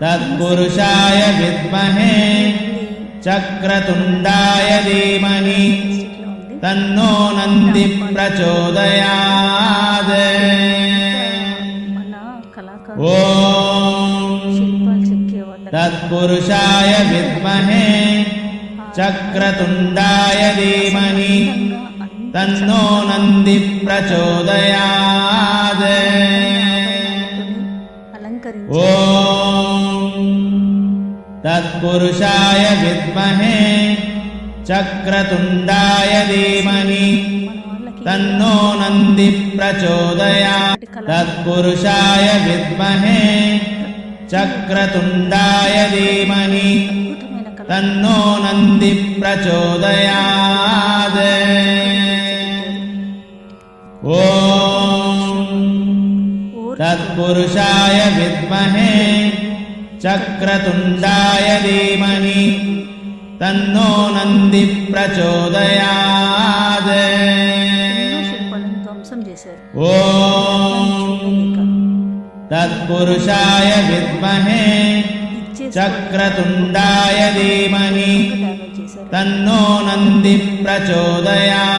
तत्पुरुषाय विद्महे चक्रतुण्डाय धीमहि तन्नो नन्दी प्रचोदयात्। ओम तत्पुरुषाय विद्महे चक्रतुण्डाय धीमहि तन्नो नन्दी प्रचोदयात्। ओम तत्पुरुषाय विद्महे चक्रतुण्डाय धीमहि तन्नो नन्दी प्रचोदयात्। तत्पुरुषाय विद्महे चक्रतुण्डाय धीमहि तन्नो नन्दी प्रचोदयात्। ओम तत्पुरुषाय विद्महे चक्रतुण्डाय धीमहि तन्नो नन्दी प्रचोदयात्। ओम तत्पुरुषाय विद्महे चक्रतुण्डाय धीमहि तन्नो नन्दी प्रचोदयात्।